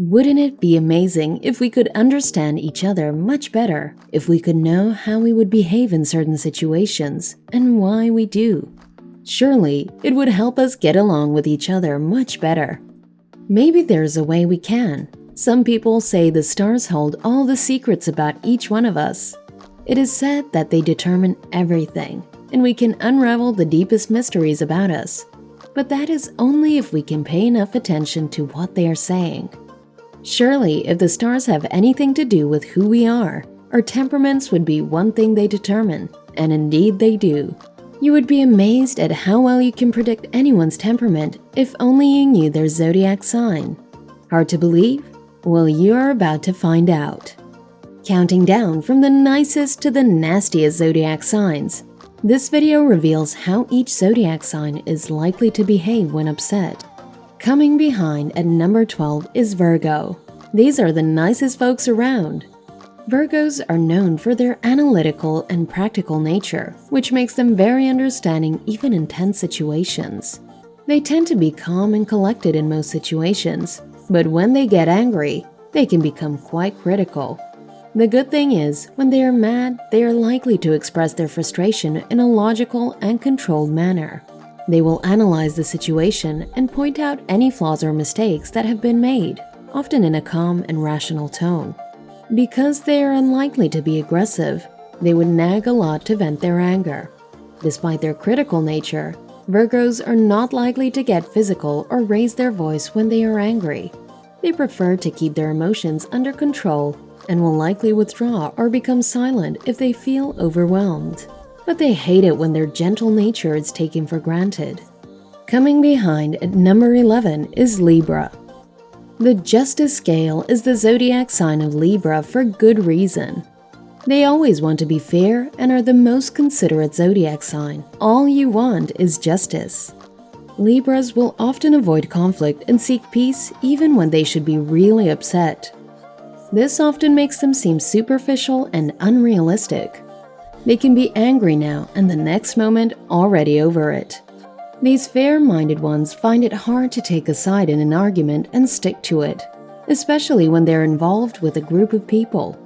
Wouldn't it be amazing if we could understand each other much better, if we could know how we would behave in certain situations and why we do? Surely, it would help us get along with each other much better. Maybe there's a way we can. Some people say the stars hold all the secrets about each one of us. It is said that they determine everything, and we can unravel the deepest mysteries about us. But that is only if we can pay enough attention to what they are saying. Surely, if the stars have anything to do with who we are, our temperaments would be one thing they determine, and indeed they do. You would be amazed at how well you can predict anyone's temperament if only you knew their zodiac sign. Hard to believe? Well, you're about to find out. Counting down from the nicest to the nastiest zodiac signs, this video reveals how each zodiac sign is likely to behave when upset. Coming behind at number 12 is Virgo. These are the nicest folks around. Virgos are known for their analytical and practical nature, which makes them very understanding even in tense situations. They tend to be calm and collected in most situations, but when they get angry, they can become quite critical. The good thing is, when they are mad, they are likely to express their frustration in a logical and controlled manner. They will analyze the situation and point out any flaws or mistakes that have been made, often in a calm and rational tone. Because they are unlikely to be aggressive, they would nag a lot to vent their anger. Despite their critical nature, Virgos are not likely to get physical or raise their voice when they are angry. They prefer to keep their emotions under control and will likely withdraw or become silent if they feel overwhelmed. But they hate it when their gentle nature is taken for granted. Coming behind at number 11 is Libra. The justice scale is the zodiac sign of Libra for good reason. They always want to be fair and are the most considerate zodiac sign. All you want is justice. Libras will often avoid conflict and seek peace even when they should be really upset. This often makes them seem superficial and unrealistic. They can be angry now and the next moment already over it. These fair-minded ones find it hard to take a side in an argument and stick to it, especially when they're involved with a group of people.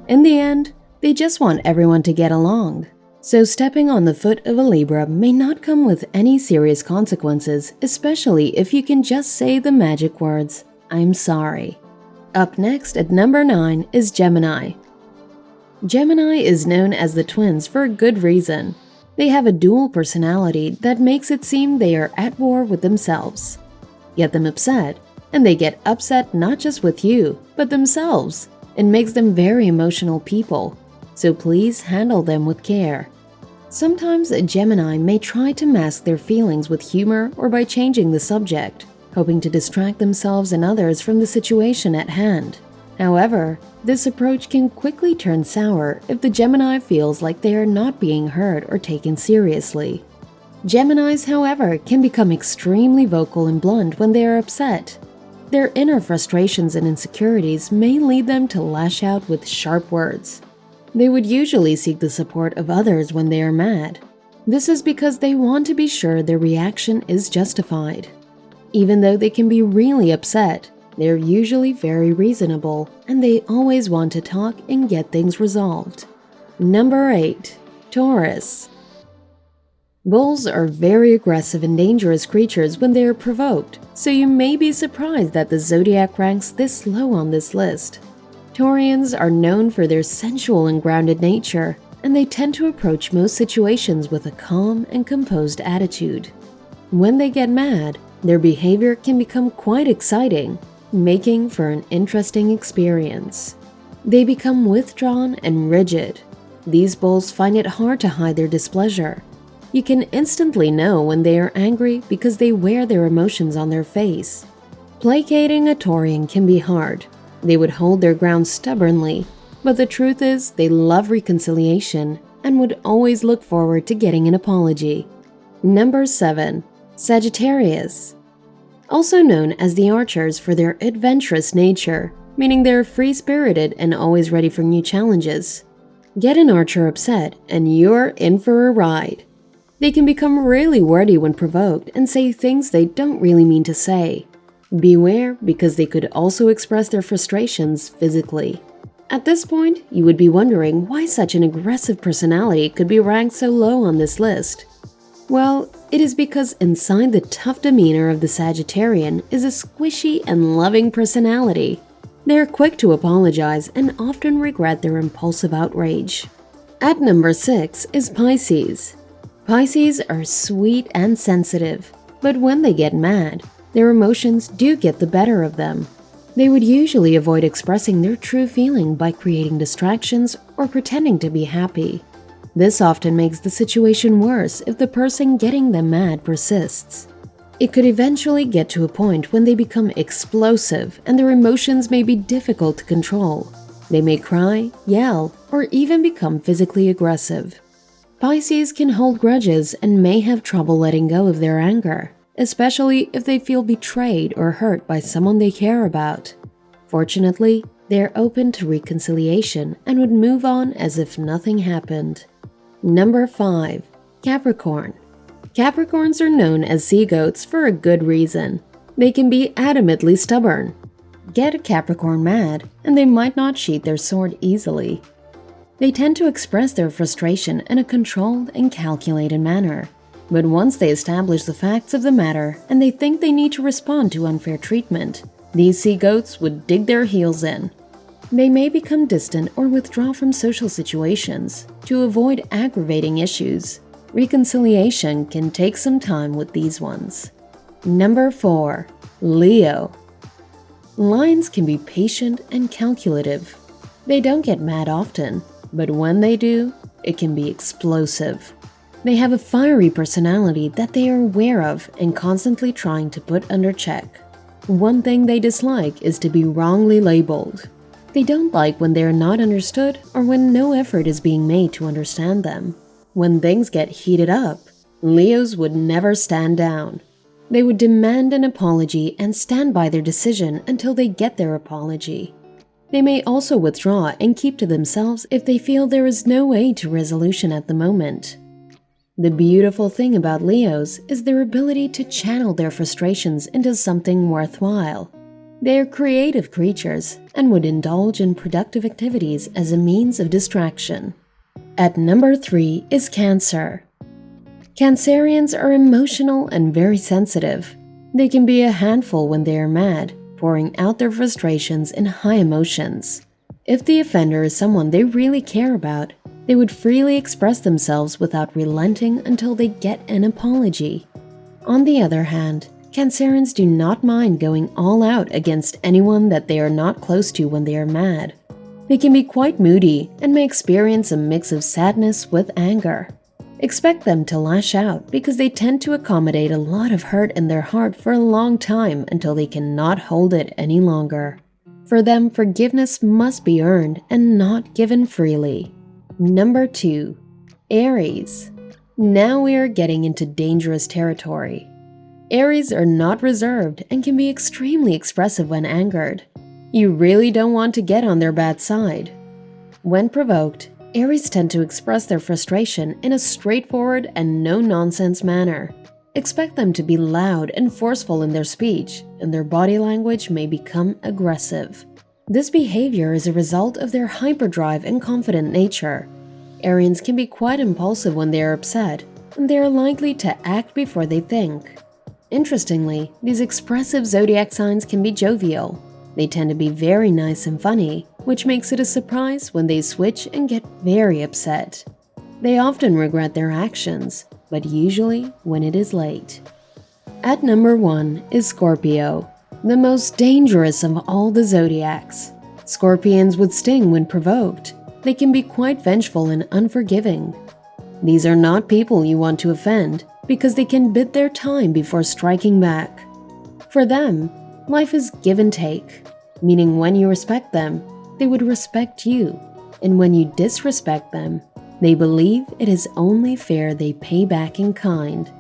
In the end, they just want everyone to get along. So stepping on the foot of a Libra may not come with any serious consequences, especially if you can just say the magic words, "I'm sorry." Up next at number 9 is Gemini. Gemini is known as the twins for a good reason. They have a dual personality that makes it seem they are at war with themselves. Get them upset, and they get upset not just with you, but themselves. It makes them very emotional people, so please handle them with care. Sometimes a Gemini may try to mask their feelings with humor or by changing the subject, hoping to distract themselves and others from the situation at hand. However, this approach can quickly turn sour if the Gemini feels like they are not being heard or taken seriously. Geminis, however, can become extremely vocal and blunt when they are upset. Their inner frustrations and insecurities may lead them to lash out with sharp words. They would usually seek the support of others when they are mad. This is because they want to be sure their reaction is justified. Even though they can be really upset, they're usually very reasonable, and they always want to talk and get things resolved. Number 8. Taurus. Bulls are very aggressive and dangerous creatures when they are provoked, so you may be surprised that the zodiac ranks this low on this list. Taurians are known for their sensual and grounded nature, and they tend to approach most situations with a calm and composed attitude. When they get mad, their behavior can become quite exciting, making for an interesting experience. They become withdrawn and rigid. These bulls find it hard to hide their displeasure. You can instantly know when they are angry because they wear their emotions on their face. Placating a Taurian can be hard. They would hold their ground stubbornly, but the truth is they love reconciliation and would always look forward to getting an apology. Number 7. Sagittarius. Also known as the Archers for their adventurous nature, meaning they're free-spirited and always ready for new challenges. Get an Archer upset and you're in for a ride. They can become really wordy when provoked and say things they don't really mean to say. Beware, because they could also express their frustrations physically. At this point, you would be wondering why such an aggressive personality could be ranked so low on this list. Well, it is because inside the tough demeanor of the Sagittarian is a squishy and loving personality. They are quick to apologize and often regret their impulsive outrage. At number 6 is Pisces. Pisces are sweet and sensitive, but when they get mad, their emotions do get the better of them. They would usually avoid expressing their true feeling by creating distractions or pretending to be happy. This often makes the situation worse if the person getting them mad persists. It could eventually get to a point when they become explosive and their emotions may be difficult to control. They may cry, yell, or even become physically aggressive. Pisces can hold grudges and may have trouble letting go of their anger, especially if they feel betrayed or hurt by someone they care about. Fortunately, they are open to reconciliation and would move on as if nothing happened. Number 5. Capricorn. Capricorns are known as sea goats for a good reason. They can be adamantly stubborn. Get a Capricorn mad, and they might not sheath their sword easily. They tend to express their frustration in a controlled and calculated manner. But once they establish the facts of the matter and they think they need to respond to unfair treatment, these sea goats would dig their heels in. They may become distant or withdraw from social situations to avoid aggravating issues. Reconciliation can take some time with these ones. Number 4. Leo. Lions can be patient and calculative. They don't get mad often, but when they do, it can be explosive. They have a fiery personality that they are aware of and constantly trying to put under check. One thing they dislike is to be wrongly labeled. They don't like when they are not understood or when no effort is being made to understand them. When things get heated up, Leos would never stand down. They would demand an apology and stand by their decision until they get their apology. They may also withdraw and keep to themselves if they feel there is no way to resolution at the moment. The beautiful thing about Leos is their ability to channel their frustrations into something worthwhile. They are creative creatures and would indulge in productive activities as a means of distraction. At number 3 is Cancer. Cancerians are emotional and very sensitive. They can be a handful when they are mad, pouring out their frustrations in high emotions. If the offender is someone they really care about, they would freely express themselves without relenting until they get an apology. On the other hand, Cancerians do not mind going all out against anyone that they are not close to when they are mad. They can be quite moody and may experience a mix of sadness with anger. Expect them to lash out because they tend to accommodate a lot of hurt in their heart for a long time until they cannot hold it any longer. For them, forgiveness must be earned and not given freely. Number 2. Aries. Now we are getting into dangerous territory. Aries are not reserved and can be extremely expressive when angered. You really don't want to get on their bad side. When provoked, Aries tend to express their frustration in a straightforward and no-nonsense manner. Expect them to be loud and forceful in their speech, and their body language may become aggressive. This behavior is a result of their hyperdrive and confident nature. Arians can be quite impulsive when they are upset, and they are likely to act before they think. Interestingly, these expressive zodiac signs can be jovial. They tend to be very nice and funny, which makes it a surprise when they switch and get very upset. They often regret their actions, but usually when it is late. At number 1 is Scorpio, the most dangerous of all the zodiacs. Scorpions would sting when provoked. They can be quite vengeful and unforgiving. These are not people you want to offend because they can bid their time before striking back. For them, life is give and take, meaning when you respect them, they would respect you, and when you disrespect them, they believe it is only fair they pay back in kind.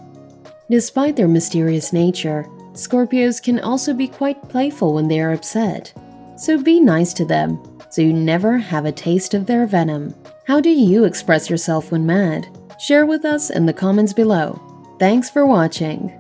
Despite their mysterious nature, Scorpios can also be quite playful when they are upset, so be nice to them so you never have a taste of their venom. How do you express yourself when mad? Share with us in the comments below. Thanks for watching.